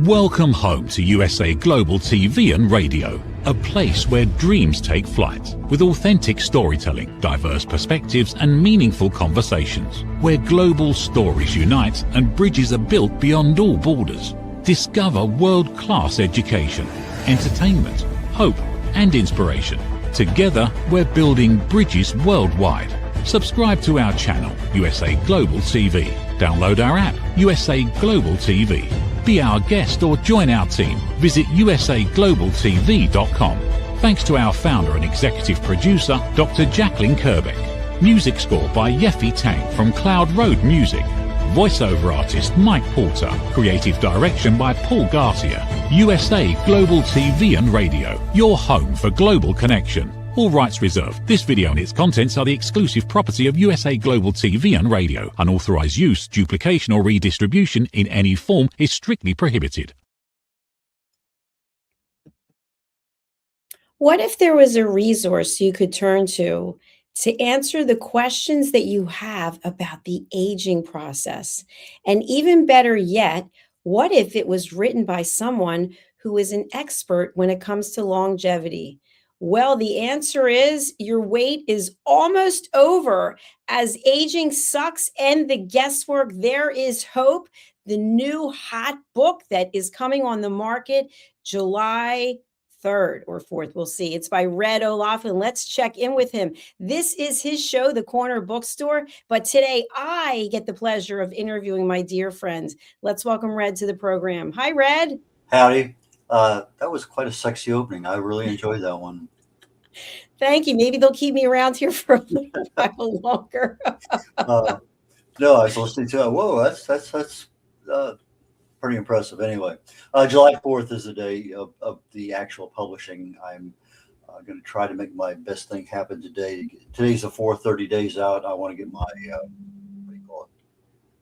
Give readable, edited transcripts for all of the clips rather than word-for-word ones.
Welcome home to USA Global TV and Radio, a place where dreams take flight, with authentic storytelling, diverse perspectives and meaningful conversations, where global stories unite and bridges are built beyond all borders. Discover world-class education, entertainment, hope and inspiration. Together, we're building bridges worldwide. Subscribe to our channel, USA Global TV. Download our app, USA Global TV. Be our guest or join our team. Visit usaglobaltv.com. Thanks to our founder and executive producer, Dr. Jacalyn Kerbeck. Music score by Yeffy Tang from Cloud Road Music. Voiceover artist Mike Porter. Creative direction by Paul Garcia. USA Global TV and Radio. Your home for global connection. All rights reserved. This video and its contents are the exclusive property of USA Global TV and Radio. Unauthorized use, duplication or redistribution in any form is strictly prohibited. What if there was a resource you could turn to answer the questions that you have about the aging process? And even better yet, what if it was written by someone who is an expert when it comes to longevity? Well, the answer is your wait is almost over. As Aging Sucks and the Guesswork, There Is Hope, the new hot book that is coming on the market July 3rd or 4th. We'll see. It's by Red O'Loughlin. Let's check in with him. This is his show, The Corner Bookstore. But today I get the pleasure of interviewing my dear friends. Let's welcome Red to the program. Hi, Red. Howdy. That was quite a sexy opening. I really enjoyed that one. Thank you. Maybe they'll keep me around here for a little while longer. No, I was listening to it. Whoa, that's pretty impressive. Anyway, July 4th is the day of the actual publishing. I'm going to try to make my best thing happen today. Today's the 4th, 30 days out. I want to get my, what do you call it?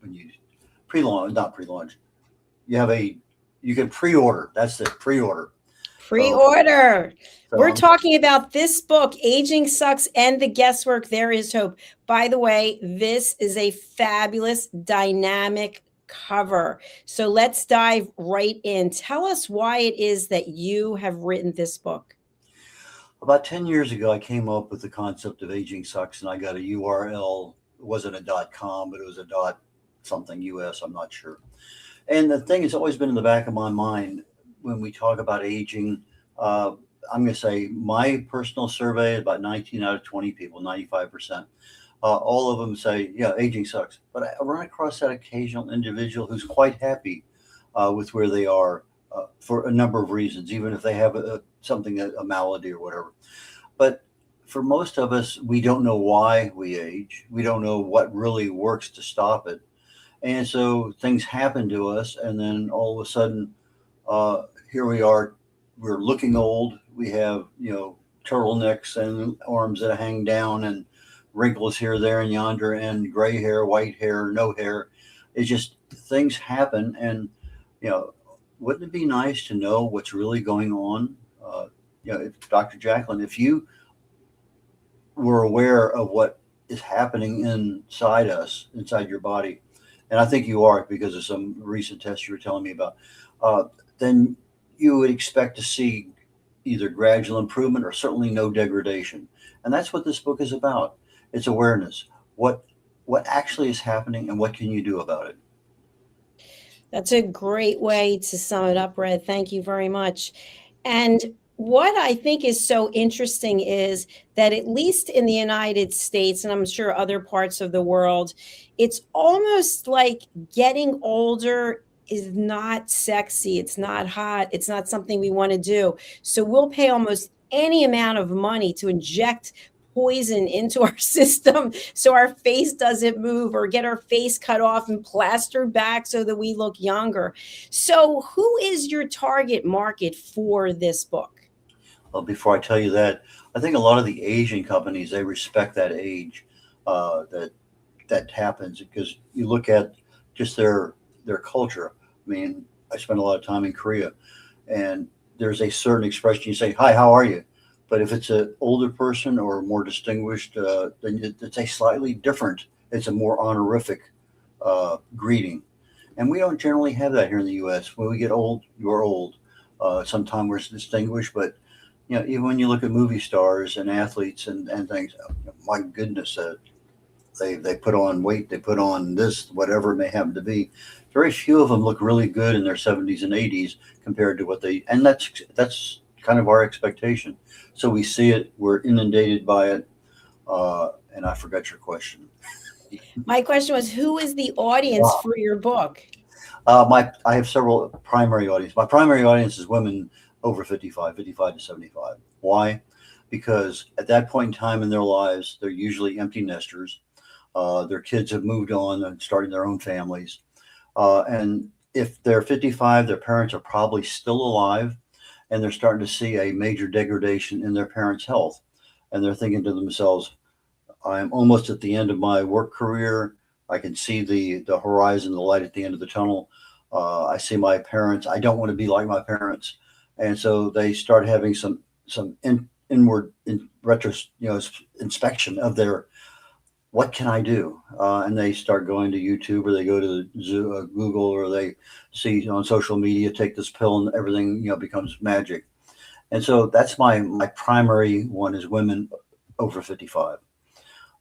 When you pre-launch, not pre-launch. You can pre-order. That's it, pre-order. Pre-order. We're talking about this book, Aging Sucks and the Guesswork, There Is Hope. By the way, this is a fabulous, dynamic cover. So let's dive right in. Tell us why it is that you have written this book. About 10 years ago, I came up with the concept of Aging Sucks, and I got a URL. It wasn't a .com, but it was a something US, I'm not sure. And the thing has always been in the back of my mind when we talk about aging. I'm going to say my personal survey, about 19 out of 20 people, 95%. All of them say, yeah, aging sucks. But I run across that occasional individual who's quite happy with where they are for a number of reasons, even if they have a malady or whatever. But for most of us, we don't know why we age. We don't know what really works to stop it. And so things happen to us, and then all of a sudden, here we are. We're looking old. We have, turtlenecks and arms that hang down, and wrinkles here, there, and yonder, and gray hair, white hair, no hair. It's just things happen, and wouldn't it be nice to know what's really going on? If Dr. Jacalyn, if you were aware of what is happening inside us, inside your body. And I think you are because of some recent tests you were telling me about, then you would expect to see either gradual improvement or certainly no degradation. And that's what this book is about. It's awareness. What actually is happening and what can you do about it? That's a great way to sum it up, Red. Thank you very much. And what I think is so interesting is that at least in the United States, and I'm sure other parts of the world, it's almost like getting older is not sexy. It's not hot. It's not something we want to do. So we'll pay almost any amount of money to inject poison into our system so our face doesn't move, or get our face cut off and plastered back so that we look younger. So who is your target market for this book? Well, before I tell you that, I think a lot of the Asian companies, they respect that age that happens, because you look at just their culture. I mean, I spent a lot of time in Korea, and there's a certain expression. You say, hi, how are you? But if it's an older person or more distinguished, then it's a slightly different, it's a more honorific greeting. And we don't generally have that here in the U.S. When we get old, you're old. Sometimes we're distinguished, but even when you look at movie stars and athletes and things, my goodness, they put on weight, they put on this, whatever it may happen to be. Very few of them look really good in their 70s and 80s compared to and that's kind of our expectation. So we see it, we're inundated by it, and I forgot your question. My question was, who is the audience Wow. for your book? I have several primary audience. My primary audience is women over 55, 55 to 75. Why? Because at that point in time in their lives, they're usually empty nesters. Their kids have moved on and starting their own families. And if they're 55, their parents are probably still alive, and they're starting to see a major degradation in their parents' health. And they're thinking to themselves, I'm almost at the end of my work career. I can see the horizon, the light at the end of the tunnel. I see my parents. I don't want to be like my parents. And so they start having some inward inspection of their, what can I do? And they start going to YouTube, or they go to Google, or they see on social media, take this pill and everything becomes magic. And so that's my primary one is women over 55,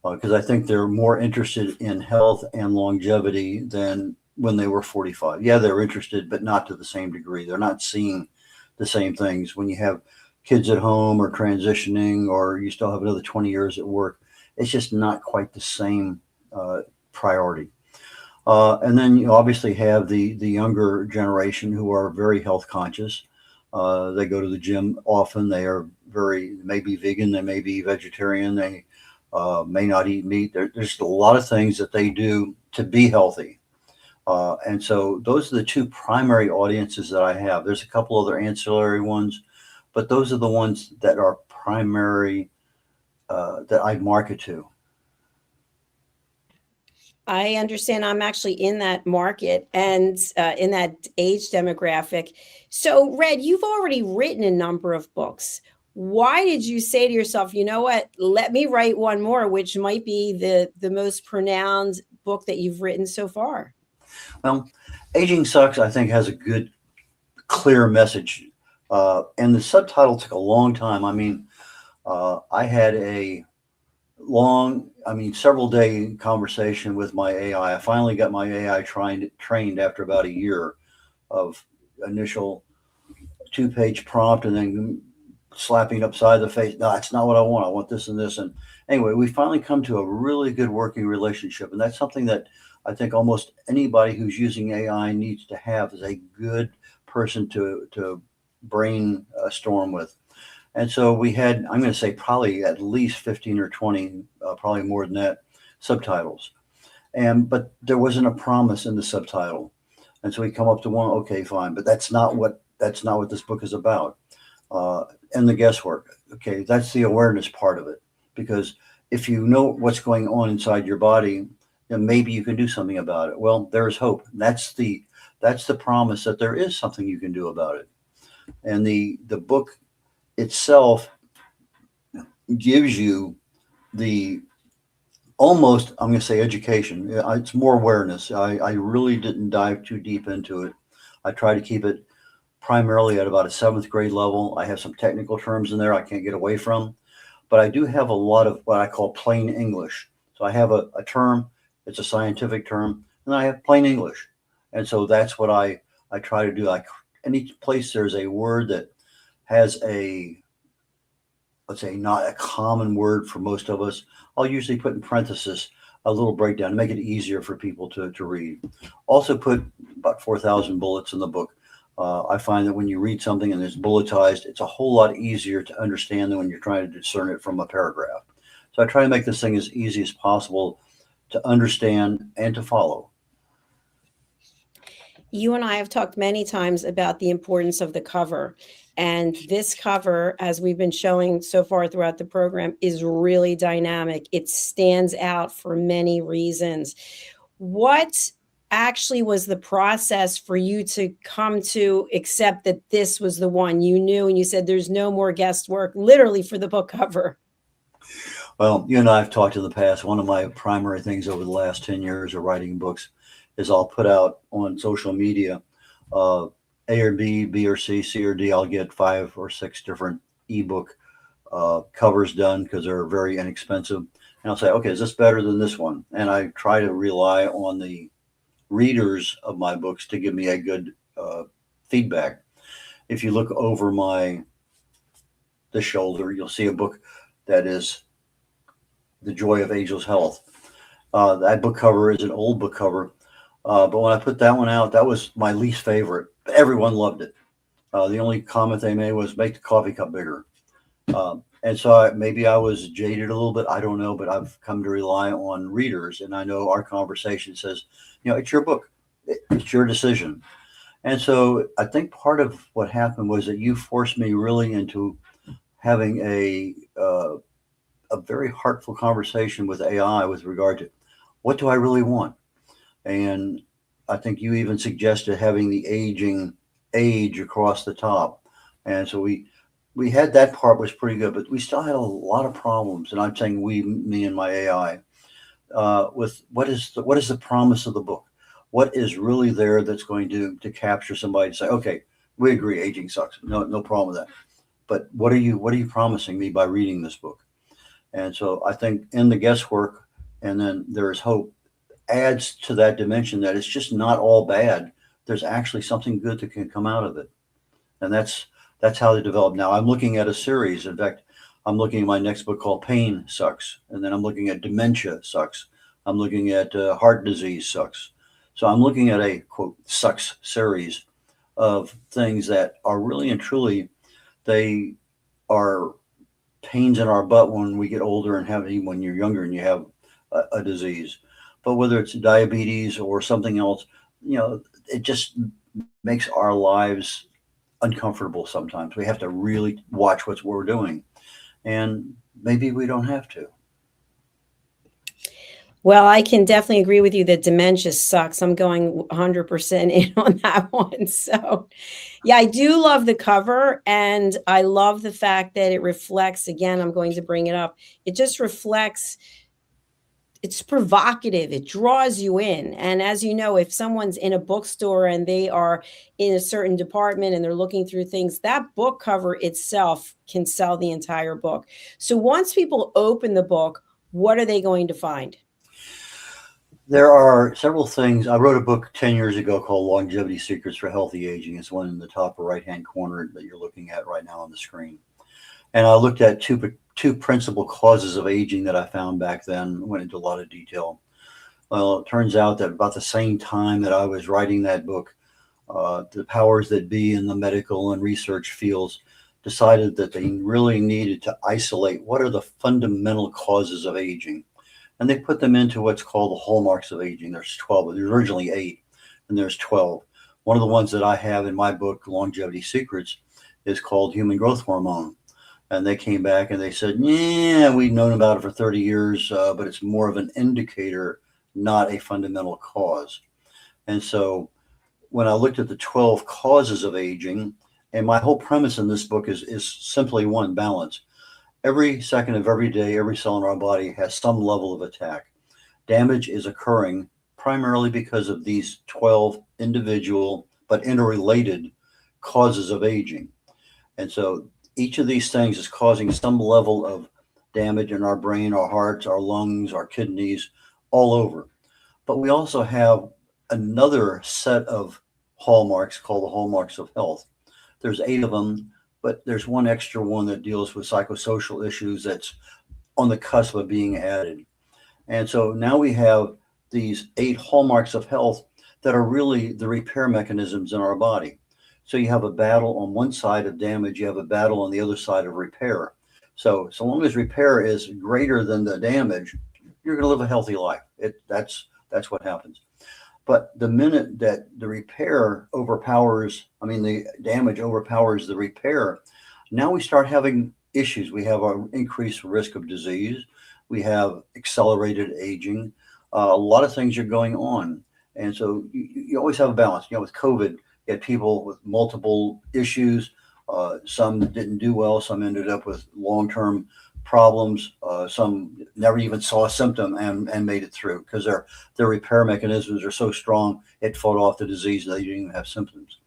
because I think they're more interested in health and longevity than when they were 45. Yeah, they're interested, but not to the same degree. They're not seeing the same things. When you have kids at home or transitioning, or you still have another 20 years at work, it's just not quite the same priority. And then you obviously have the younger generation who are very health conscious. They go to the gym often. They are may be vegan, they may be vegetarian, they may not eat meat. There's a lot of things that they do to be healthy. And so those are the two primary audiences that I have. There's a couple other ancillary ones, but those are the ones that are primary that I market to. I understand. I'm actually in that market and in that age demographic. So, Red, you've already written a number of books. Why did you say to yourself, you know what, let me write one more, which might be the most pronounced book that you've written so far? Well, Aging Sucks, I think, has a good, clear message. And the subtitle took a long time. I mean, I had a several day conversation with my AI. I finally got my AI trained after about a year of initial 2-page prompt and then slapping upside the face. No, that's not what I want. I want this and this. And anyway, we finally come to a really good working relationship. And that's something that I think almost anybody who's using AI needs to have, is a good person to brainstorm with. And so we had, I'm going to say probably at least 15 or 20, probably more than that, subtitles. But there wasn't a promise in the subtitle. And so we come up to one, okay, fine. But that's not what this book is about. And the guesswork. Okay, that's the awareness part of it. Because if you know what's going on inside your body, then maybe you can do something about it. Well, there's hope. That's the promise, that there is something you can do about it. And the book itself gives you the almost, I'm going to say, education. It's more awareness. I really didn't dive too deep into it. I try to keep it primarily at about a 7th grade level. I have some technical terms in there I can't get away from, but I do have a lot of what I call plain English. So I have a term, it's a scientific term, and I have plain English. And so that's what I try to do. Any place there's a word that has let's say not a common word for most of us, I'll usually put in parenthesis a little breakdown to make it easier for people to read. Also put about 4,000 bullets in the book. I find that when you read something and it's bulletized, it's a whole lot easier to understand than when you're trying to discern it from a paragraph. So I try to make this thing as easy as possible to understand and to follow. You and I have talked many times about the importance of the cover. And this cover, as we've been showing so far throughout the program, is really dynamic. It stands out for many reasons. What actually was the process for you to come to accept that this was the one you knew, and you said there's no more guesswork, literally, for the book cover? Well, you and I have talked in the past. One of my primary things over the last 10 years of writing books is I'll put out on social media, A or B, B or C, C or D. I'll get 5 or 6 different ebook covers done because they're very inexpensive. And I'll say, okay, is this better than this one? And I try to rely on the readers of my books to give me a good feedback. If you look over the shoulder, you'll see a book that is The Joy of Ageless Health. That book cover is an old book cover, but when I put that one out, that was my least favorite. Everyone loved it. The only comment they made was make the coffee cup bigger. And so maybe I was jaded a little bit. I don't know, but I've come to rely on readers. And I know our conversation says, it's your book. It's your decision. And so I think part of what happened was that you forced me really into having a very heartful conversation with AI with regard to what do I really want? And I think you even suggested having the age across the top. And so we had that part was pretty good, but we still had a lot of problems. And I'm saying me and my AI, with what is the promise of the book? What is really there that's going to capture somebody to say, okay, we agree, aging sucks. No problem with that. But what are you promising me by reading this book? And so I think in the guesswork, and then there is hope, adds to that dimension that it's just not all bad. There's actually something good that can come out of it. And that's how they develop. Now I'm looking at a series. In fact, I'm looking at my next book called Pain Sucks. And then I'm looking at Dementia Sucks. I'm looking at Heart Disease Sucks. So I'm looking at a quote sucks series of things that are really and truly, they are pains in our butt when we get older and even when you're younger and you have a disease. But whether it's diabetes or something else, it just makes our lives uncomfortable sometimes. We have to really watch what we're doing. And maybe we don't have to. Well, I can definitely agree with you that dementia sucks. I'm going 100% in on that one. So, yeah, I do love the cover, and I love the fact that it reflects, again, I'm going to bring it up. It just reflects, it's provocative. It draws you in. And as you know, if someone's in a bookstore and they are in a certain department and they're looking through things, that book cover itself can sell the entire book. So once people open the book, what are they going to find? There are several things. I wrote a book 10 years ago called Longevity Secrets for Healthy Aging. It's one in the top right-hand corner that you're looking at right now on the screen. And I looked at two principal causes of aging that I found back then, went into a lot of detail. Well, it turns out that about the same time that I was writing that book, the powers that be in the medical and research fields decided that they really needed to isolate what are the fundamental causes of aging. And they put them into what's called the hallmarks of aging. There's 12. There's originally 8, and there's 12. One of the ones that I have in my book, Longevity Secrets, is called human growth hormone. And they came back and they said, yeah, we've known about it for 30 years, but it's more of an indicator, not a fundamental cause. And so when I looked at the 12 causes of aging, and my whole premise in this book is simply one, balance. Every second of every day, every cell in our body has some level of attack. Damage is occurring primarily because of these 12 individual but interrelated causes of aging. And so each of these things is causing some level of damage in our brain, our hearts, our lungs, our kidneys, all over. But we also have another set of hallmarks called the hallmarks of health. There's 8 of them. But there's one extra one that deals with psychosocial issues that's on the cusp of being added. And so now we have these 8 hallmarks of health that are really the repair mechanisms in our body. So you have a battle on one side of damage, you have a battle on the other side of repair. So long as repair is greater than the damage, you're going to live a healthy life. That's what happens. But the minute that the repair the damage overpowers the repair, now we start having issues. We have an increased risk of disease. We have accelerated aging. A lot of things are going on. And so you always have a balance. With COVID, you had people with multiple issues. Some didn't do well. Some ended up with long-term problems. Some never even saw a symptom and made it through because their repair mechanisms are so strong it fought off the disease. They didn't even have symptoms.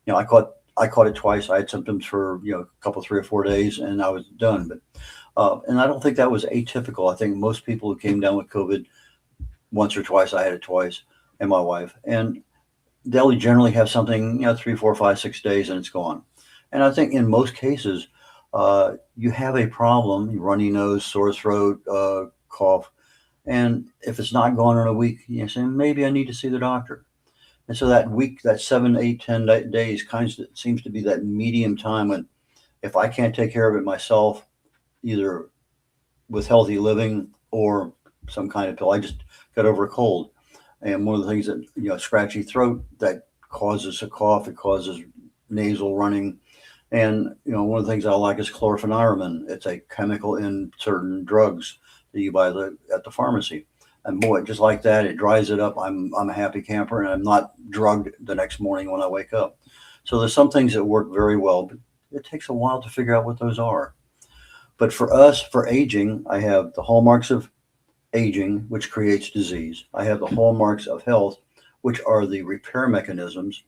I caught it twice. I had symptoms for a couple, 3 or 4 days, and I was done. But and I don't think that was atypical. I think most people who came down with COVID once or twice, I had it twice, and my wife, and they'll generally have something 3, 4, 5, 6 days, and it's gone. And I think in most cases, you have a problem, runny nose, sore throat, cough, and if it's not gone in a week, you say maybe I need to see the doctor. And so that week, that 7, 8, 10 days kind of seems to be that medium time when if I can't take care of it myself, either with healthy living or some kind of pill, I just got over a cold. And one of the things that, scratchy throat, that causes a cough, it causes nasal running. And, one of the things I like is chlorpheniramine. It's a chemical in certain drugs that you buy at the pharmacy. And boy, just like that, it dries it up. I'm a happy camper, and I'm not drugged the next morning when I wake up. So there's some things that work very well, but it takes a while to figure out what those are. But for us, for aging, I have the hallmarks of aging, which creates disease. I have the hallmarks of health, which are the repair mechanisms.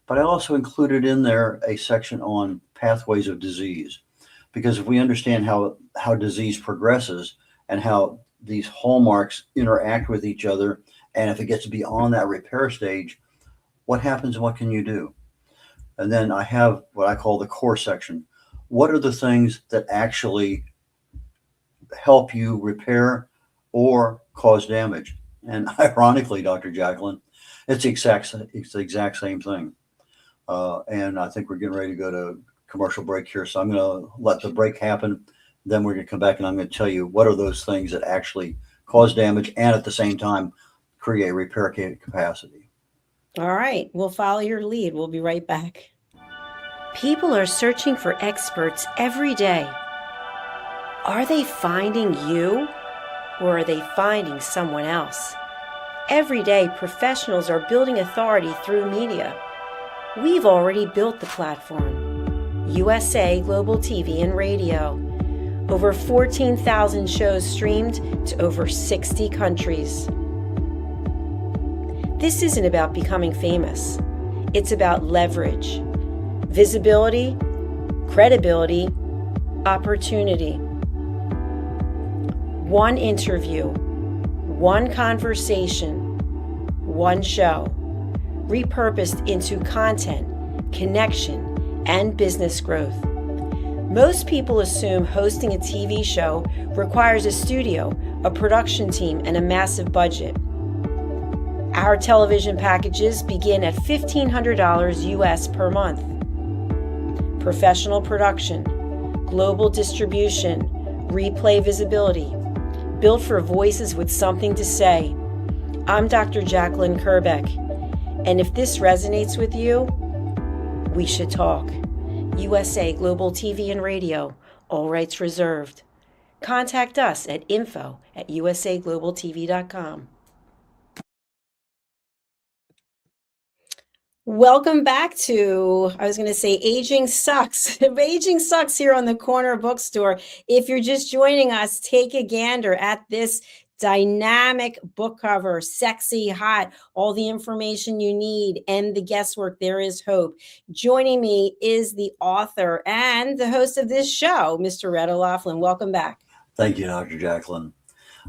But I also included in there a section on pathways of disease, because if we understand how disease progresses and how these hallmarks interact with each other, and if it gets beyond that repair stage, what happens and what can you do? And then I have what I call the core section. What are the things that actually help you repair or cause damage? And ironically, Dr. Jacalyn, it's the exact same thing. And I think we're getting ready to go to commercial break here. So I'm going to let the break happen. Then we're going to come back and I'm going to tell you what are those things that actually cause damage and at the same time create repair capacity. All right. We'll follow your lead. We'll be right back. People are searching for experts every day. Are they finding you, or are they finding someone else? Every day, professionals are building authority through media. We've already built the platform. USA Global TV and Radio. Over 14,000 shows streamed to over 60 countries. This isn't about becoming famous. It's about leverage, visibility, credibility, opportunity. One interview, one conversation, one show, repurposed into content, connection, and business growth. Most people assume hosting a TV show requires a studio, a production team, and a massive budget. Our television packages begin at $1,500 US per month. Professional production, global distribution, replay visibility, built for voices with something to say. I'm Dr. Jacalyn Kerbeck, and if this resonates with you, we should talk. USA Global TV and Radio, all rights reserved. Contact us at info@usaglobaltv.com. Welcome back to, I was going to say Aging Sucks. Aging Sucks here on the Corner Bookstore. If you're just joining us, take a gander at this dynamic book cover, sexy, hot, all the information you need, and the guesswork. There is hope. Joining me is the author and the host of this show, Mr. Red O'Loughlin. Welcome back. Thank you, Dr. Jacalyn.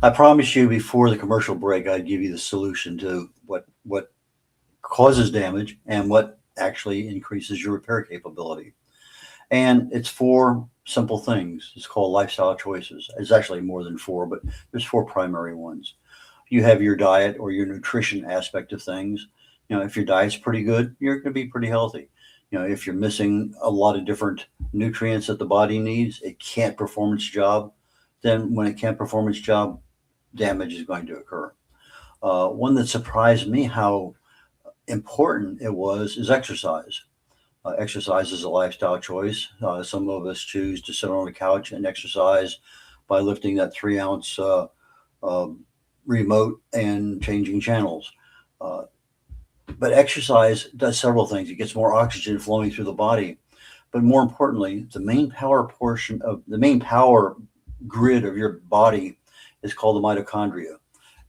I promised you before the commercial break, I'd give you the solution to what causes damage and what actually increases your repair capability. And it's 4 simple things. It's called lifestyle choices. It's actually more than 4, but there's 4 primary ones. You have your diet or your nutrition aspect of things. If your diet's pretty good, you're going to be pretty healthy. If you're missing a lot of different nutrients that the body needs, it can't perform its job. Then when it can't perform its job, damage is going to occur. One that surprised me how important it was is exercise. Exercise is a lifestyle choice. Some of us choose to sit on the couch and exercise by lifting that 3-ounce remote and changing channels. But exercise does several things. It gets more oxygen flowing through the body. But more importantly, the main power grid of your body is called the mitochondria.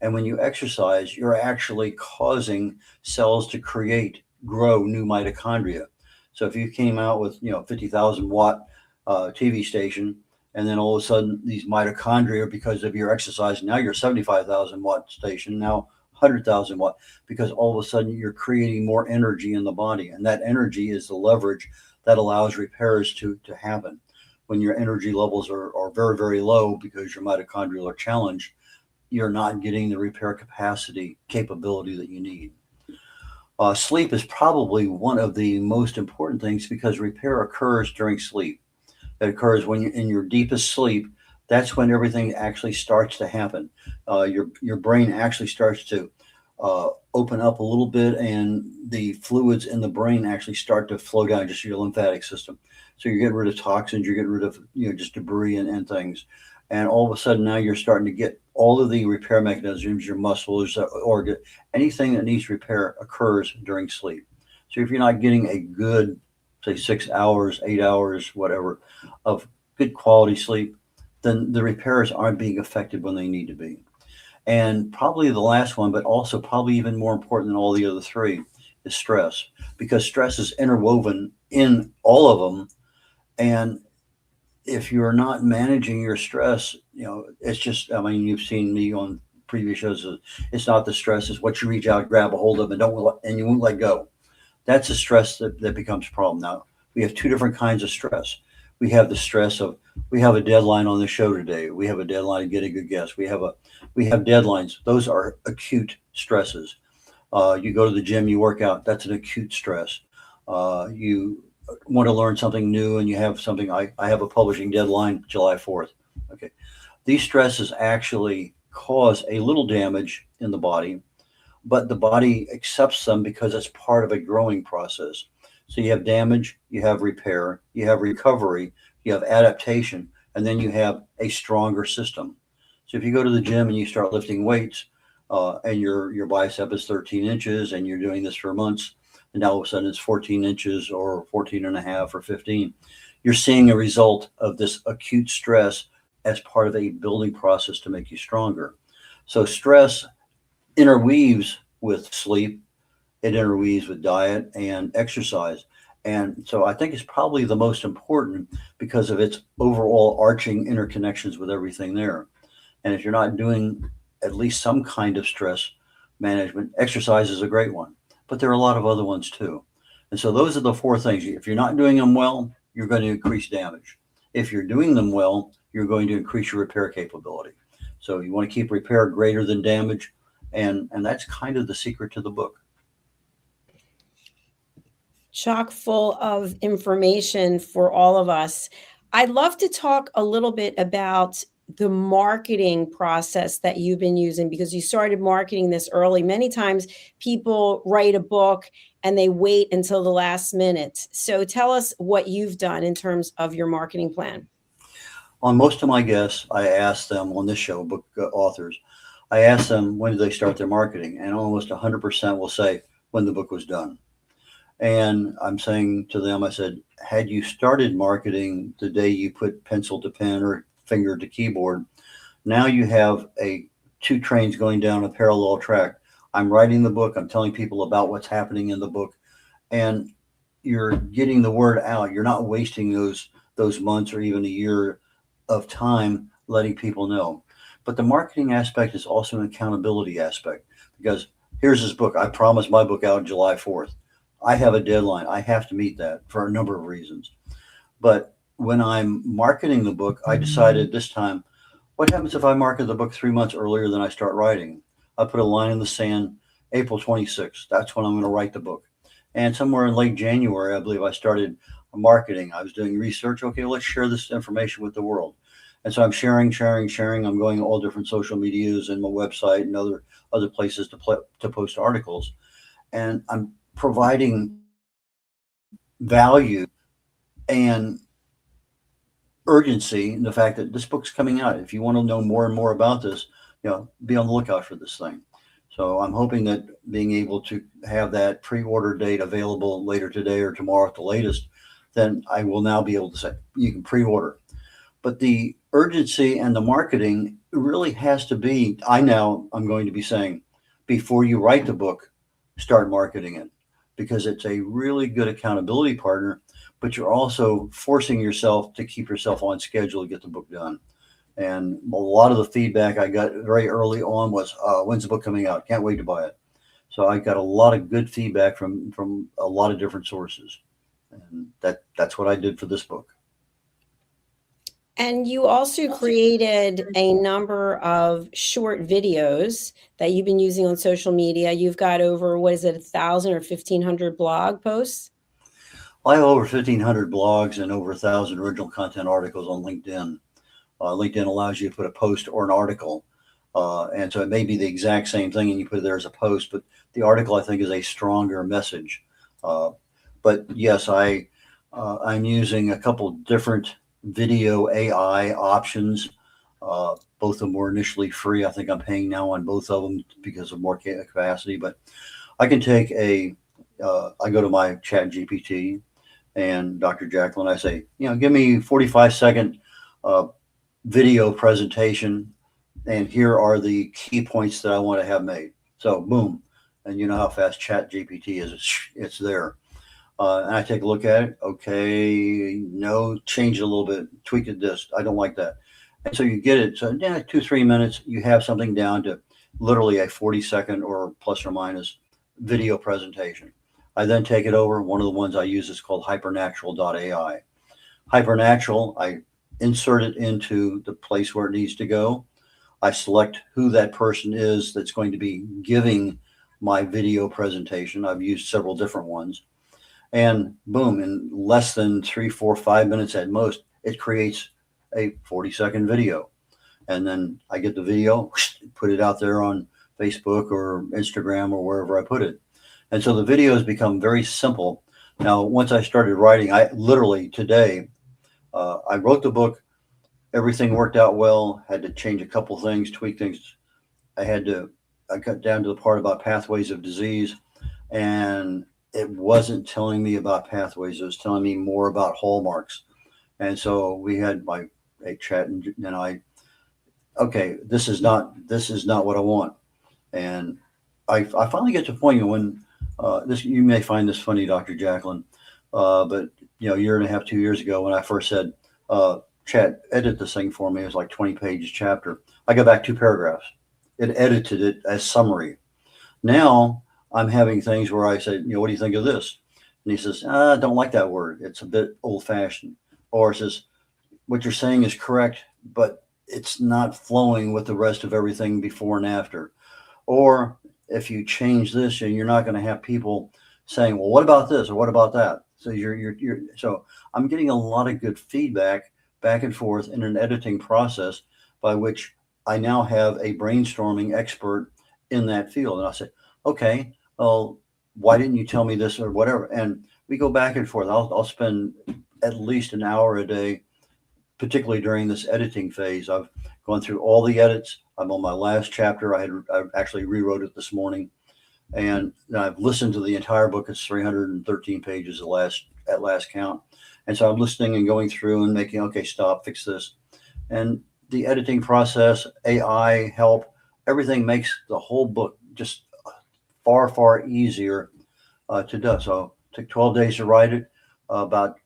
And when you exercise, you're actually causing cells to grow new mitochondria. So if you came out with, 50,000 watt TV station, and then all of a sudden these mitochondria, because of your exercise, now you're 75,000 watt station, now 100,000 watt, because all of a sudden you're creating more energy in the body. And that energy is the leverage that allows repairs to happen. When your energy levels are very, very low because your mitochondria are challenged, you're not getting the repair capability that you need. Sleep is probably one of the most important things because repair occurs during sleep. It occurs when you're in your deepest sleep. That's when everything actually starts to happen. Your brain actually starts to open up a little bit, and the fluids in the brain actually start to flow down just your lymphatic system. So you're getting rid of toxins, you're getting rid of just debris and things. And all of a sudden now you're starting to get all of the repair mechanisms, your muscles, organ, anything that needs repair occurs during sleep. So if you're not getting a good, say 6 hours, 8 hours, whatever, of good quality sleep, then the repairs aren't being effective when they need to be. And probably the last one, but also probably even more important than all the other three, is stress, because stress is interwoven in all of them. And if you're not managing your stress, it's just, I mean, you've seen me on previous shows. It's not the stress, it's what you reach out, grab a hold of, and you won't let go. That's the stress that becomes a problem. Now, we have two different kinds of stress. We have the stress of, we have a deadline on the show today. We have a deadline to get a good guest. We have deadlines. Those are acute stresses. You go to the gym, you work out. That's an acute stress. You want to learn something new, and you have something. I have a publishing deadline, July 4th. Okay. These stresses actually cause a little damage in the body, but the body accepts them because it's part of a growing process. So you have damage, you have repair, you have recovery, you have adaptation, and then you have a stronger system. So if you go to the gym and you start lifting weights, and your bicep is 13 inches and you're doing this for months, and now all of a sudden it's 14 inches or 14 and a half or 15, you're seeing a result of this acute stress as part of a building process to make you stronger. So stress interweaves with sleep, it interweaves with diet and exercise. And so I think it's probably the most important because of its overall arching interconnections with everything there. And if you're not doing at least some kind of stress management, exercise is a great one, but there are a lot of other ones too. And so those are the four things. If you're not doing them well, you're going to increase damage. If you're doing them well, you're going to increase your repair capability. So you want to keep repair greater than damage. And that's kind of the secret to the book. Chock full of information for all of us. I'd love to talk a little bit about the marketing process that you've been using, because you started marketing this early. Many times people write a book and they wait until the last minute. So tell us what you've done in terms of your marketing plan. On most of my guests, I ask them on this show, book authors, I ask them when did they start their marketing, and almost 100% will say when the book was done. And I'm saying to them, I said, had you started marketing the day you put pencil to pen or finger to keyboard, now you have two trains going down a parallel track. I'm writing the book, I'm telling people about what's happening in the book, and you're getting the word out. You're not wasting those months or even a year of time letting people know. But the marketing aspect is also an accountability aspect, because here's this book. I promised my book out July 4th. I have a deadline. I have to meet that for a number of reasons. But when I'm marketing the book, I decided this time, what happens if I market the book 3 months earlier than I start writing? I put a line in the sand, April 26th. That's when I'm going to write the book. And somewhere in late January, I believe I started marketing. I was doing research. Okay, let's share this information with the world. And so I'm sharing. I'm going to all different social medias and my website and other places to post articles. And I'm providing value and urgency in the fact that this book's coming out. If you want to know more and more about this, be on the lookout for this thing. So I'm hoping that being able to have that pre-order date available later today or tomorrow at the latest, then I will now be able to say you can pre-order. But the urgency and the marketing really has to be, I'm going to be saying, before you write the book, start marketing it, because it's a really good accountability partner, but you're also forcing yourself to keep yourself on schedule to get the book done. And a lot of the feedback I got very early on was, when's the book coming out? Can't wait to buy it. So I got a lot of good feedback from a lot of different sources. And that's what I did for this book. And you also created a number of short videos that you've been using on social media. You've got over, what is it, 1,000 or 1,500 blog posts? I have over 1,500 blogs and over 1,000 original content articles on LinkedIn. LinkedIn allows you to put a post or an article. And so it may be the exact same thing and you put it there as a post, but the article I think is a stronger message. But yes, I'm using a couple different video AI options. Both of them were initially free. I think I'm paying now on both of them because of more capacity, but I can take I go to my chat GPT and Dr. Jacalyn, I say, give me 45-second video presentation, and here are the key points that I want to have made. So boom, and you know how fast chat GPT is, it's there. And I take a look at it. Okay, no, change it a little bit, tweak it this, I don't like that. And so you get it. So 2-3 minutes, you have something down to literally a 40-second or plus or minus video presentation. I then take it over. One of the ones I use is called hypernatural.ai. Hypernatural, I insert it into the place where it needs to go. I select who that person is that's going to be giving my video presentation. I've used several different ones. And boom, in less than 3, 4, 5 minutes at most, it creates a 40-second video. And then I get the video, put it out there on Facebook or Instagram or wherever I put it. And so the videos become very simple. Now, once I started writing, I literally today, I wrote the book. Everything worked out well. Had to change a couple things, tweak things. I got down to the part about pathways of disease, and it wasn't telling me about pathways. It was telling me more about hallmarks. And so we had a chat, and okay, this is not what I want. And I finally get to a point when you may find this funny, Dr. Jacalyn, but a year and a half, 2 years ago, when I first said, chat, edit this thing for me, it was like 20-page chapter. I got back 2 paragraphs. It edited it as summary. Now I'm having things where I say, what do you think of this? And he says, I don't like that word. It's a bit old-fashioned. Or it says, what you're saying is correct, but it's not flowing with the rest of everything before and after. Or if you change this, and you're not going to have people saying, well, what about this or what about that? So so I'm getting a lot of good feedback back and forth in an editing process by which I now have a brainstorming expert in that field. And I say, okay, well, why didn't you tell me this or whatever? And we go back and forth. I'll spend at least an hour a day, particularly during this editing phase. I've gone through all the edits. I'm on my last chapter. I actually rewrote it this morning, and I've listened to the entire book. It's 313 pages at last count. And so I'm listening and going through and making, okay, stop, fix this. And the editing process, AI help, everything makes the whole book just far, far easier to do. So it took 12 days to write it, about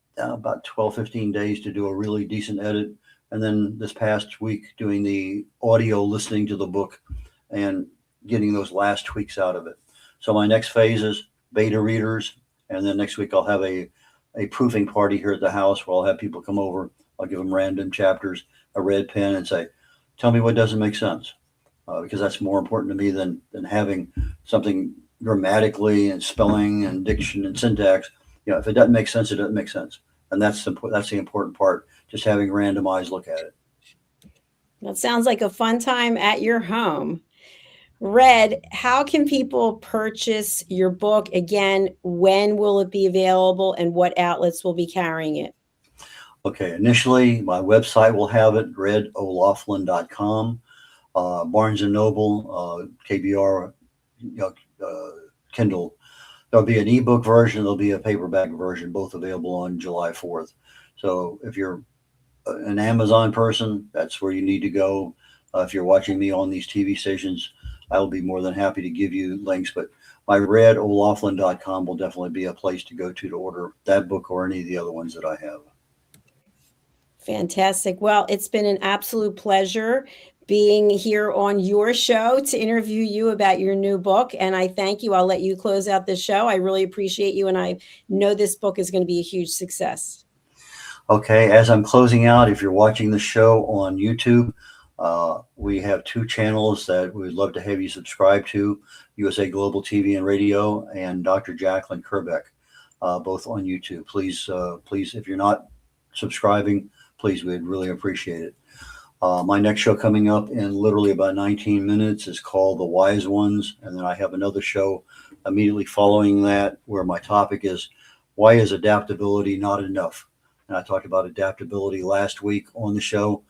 12, 15 days to do a really decent edit. And then this past week doing the audio listening to the book and getting those last tweaks out of it. So my next phase is beta readers. And then next week I'll have a proofing party here at the house where I'll have people come over. I'll give them random chapters, a red pen, and say, tell me what doesn't make sense. Because that's more important to me than having something grammatically and spelling and diction and syntax. If it doesn't make sense, it doesn't make sense. And that's the important part, just having random eyes look at it. That sounds like a fun time at your home. Red, how can people purchase your book? Again, when will it be available and what outlets will be carrying it? Okay, initially, my website will have it, redolaughlin.com, Barnes & Noble, KBR, Kindle. There'll be an ebook version. There'll be a paperback version, both available on July 4th. So if you're an Amazon person, that's where you need to go. If you're watching me on these TV stations, I'll be more than happy to give you links. But my redolaughlin.com will definitely be a place to go to order that book or any of the other ones that I have. Fantastic. Well, it's been an absolute pleasure being here on your show to interview you about your new book. And I thank you. I'll let you close out the show. I really appreciate you. And I know this book is going to be a huge success. Okay. As I'm closing out, if you're watching the show on YouTube, we have 2 channels that we'd love to have you subscribe to, USA Global TV and Radio and Dr. Jacalyn Kerbeck, both on YouTube. Please, if you're not subscribing, please, we'd really appreciate it. My next show coming up in literally about 19 minutes is called The Wise Ones. And then I have another show immediately following that where my topic is, why is adaptability not enough? And I talked about adaptability last week on the show.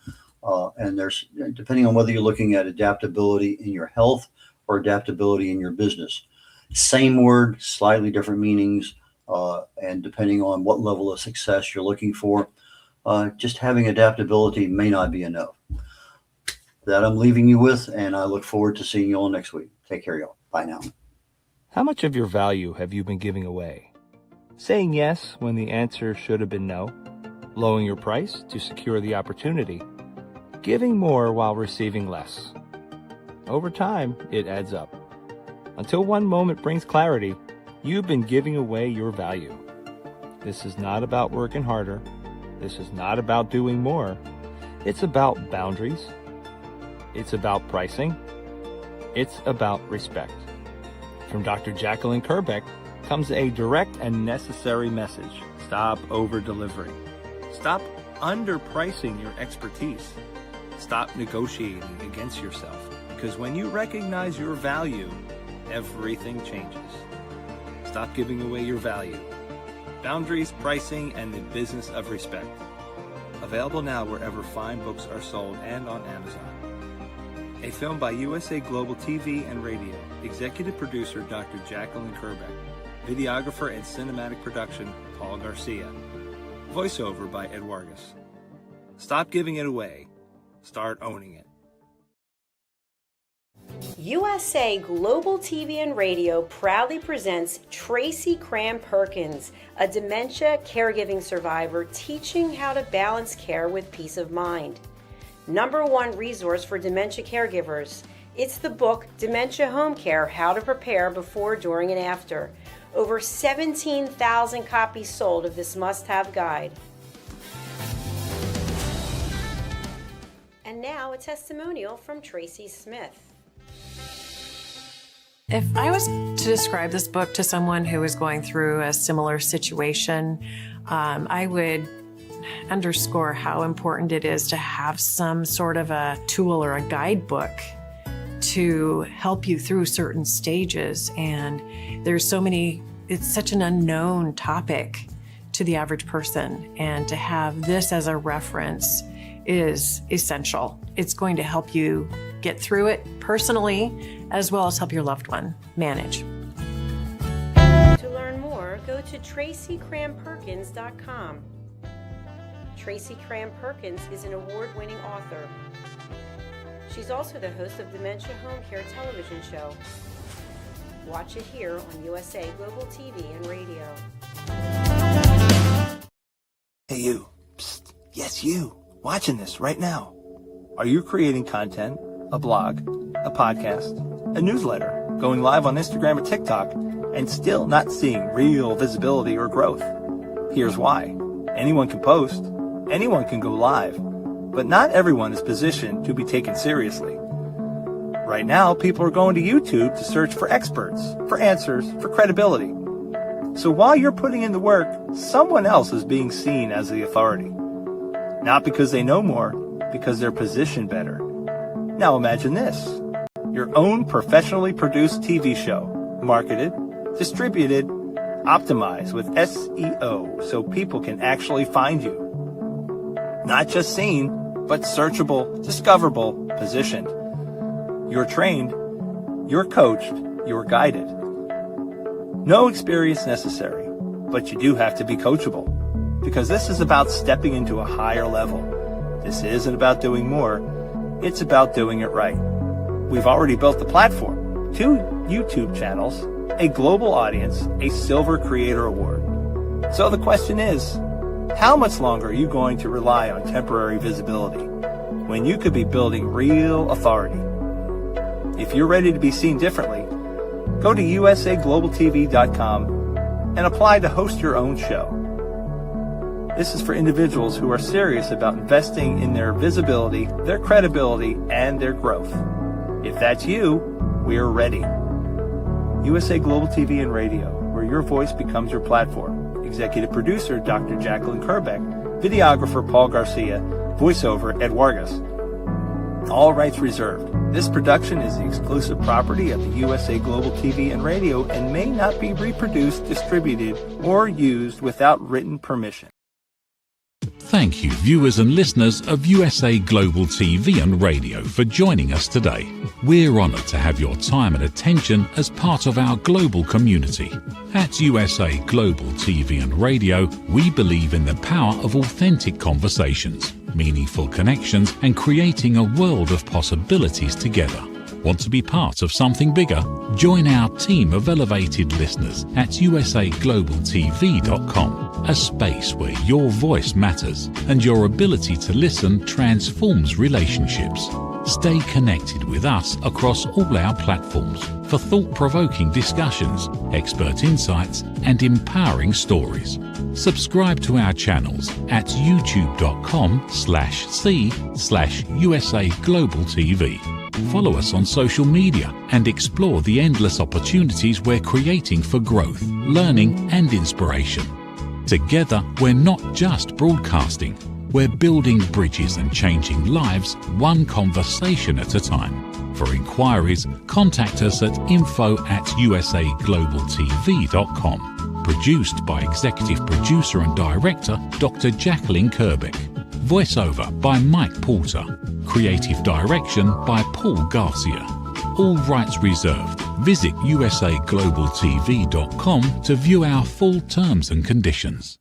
And there's, depending on whether you're looking at adaptability in your health or adaptability in your business, same word, slightly different meanings. And depending on what level of success you're looking for, just having adaptability may not be enough. That I'm leaving you with, and I look forward to seeing you all next week. Take care, y'all. Bye now. How much of your value have you been giving away? Saying yes when the answer should have been no? Lowering your price to secure the opportunity? Giving more while receiving less? Over time, it adds up. Until one moment brings clarity, you've been giving away your value. This is not about working harder. This is not about doing more. It's about boundaries. It's about pricing. It's about respect. From Dr. Jacalyn Kerbeck comes a direct and necessary message. Stop over-delivering. Stop underpricing your expertise. Stop negotiating against yourself. Because when you recognize your value, everything changes. Stop giving away your value. Boundaries, pricing, and the business of respect. Available now wherever fine books are sold and on Amazon. A film by USA Global TV and Radio. Executive producer Dr. Jacalyn Kerbeck. Videographer and cinematic production Paul Garcia. Voiceover by Ed Wargas. Stop giving it away. Start owning it. USA Global TV and Radio proudly presents Tracy Cram Perkins, a dementia caregiving survivor teaching how to balance care with peace of mind. #1 resource for dementia caregivers. It's the book Dementia Home Care: How to Prepare Before, During, and After. Over 17,000 copies sold of this must-have guide. And now a testimonial from Tracy Smith. If I was to describe this book to someone who is going through a similar situation, I would underscore how important it is to have some sort of a tool or a guidebook to help you through certain stages. And there's so many, it's such an unknown topic to the average person. And to have this as a reference is essential. It's going to help you get through it personally, as well as help your loved one manage. To learn more, go to TracyCramPerkins.com. Tracy Cram Perkins is an award-winning author. She's also the host of Dementia Home Care television show. Watch it here on USA Global TV and Radio. Hey you, psst, yes you, watching this right now. Are you creating content, a blog, a podcast, a newsletter, going live on Instagram or TikTok, and still not seeing real visibility or growth? Here's why. Anyone can post, anyone can go live, but not everyone is positioned to be taken seriously. Right now, people are going to YouTube to search for experts, for answers, for credibility. So while you're putting in the work, someone else is being seen as the authority. Not because they know more, because they're positioned better. Now imagine this. Your own professionally produced TV show, marketed, distributed, optimized with SEO so people can actually find you. Not just seen, but searchable, discoverable, positioned. You're trained, you're coached, you're guided. No experience necessary, but you do have to be coachable, because this is about stepping into a higher level, This isn't about doing more, it's about doing it right. We've already built the platform, 2 YouTube channels, a global audience, a Silver Creator Award. So the question is, how much longer are you going to rely on temporary visibility when you could be building real authority? If you're ready to be seen differently, go to usaglobaltv.com and apply to host your own show. This is for individuals who are serious about investing in their visibility, their credibility, and their growth. If that's you, we're ready. USA Global TV and Radio, where your voice becomes your platform. Executive producer, Dr. Jacalyn Kerbeck. Videographer, Paul Garcia. Voiceover, Ed Vargas. All rights reserved. This production is the exclusive property of the USA Global TV and Radio and may not be reproduced, distributed, or used without written permission. Thank you, viewers and listeners of USA Global TV and Radio, for joining us today. We're honoured to have your time and attention as part of our global community. At USA Global TV and Radio, we believe in the power of authentic conversations, meaningful connections, and creating a world of possibilities together. Want to be part of something bigger? Join our team of elevated listeners at usaglobaltv.com, a space where your voice matters and your ability to listen transforms relationships. Stay connected with us across all our platforms for thought-provoking discussions, expert insights, and empowering stories. Subscribe to our channels at youtube.com/c/USA Global TV. Follow us on social media and explore the endless opportunities we're creating for growth, learning, and inspiration. Together, we're not just broadcasting, we're building bridges and changing lives one conversation at a time. For inquiries, contact us at info@usaglobaltv.com. Produced by Executive Producer and Director Dr. Jacalyn Kerbeck. Voiceover by Mike Porter. Creative direction by Paul Garcia. All rights reserved. Visit usaglobaltv.com to view our full terms and conditions.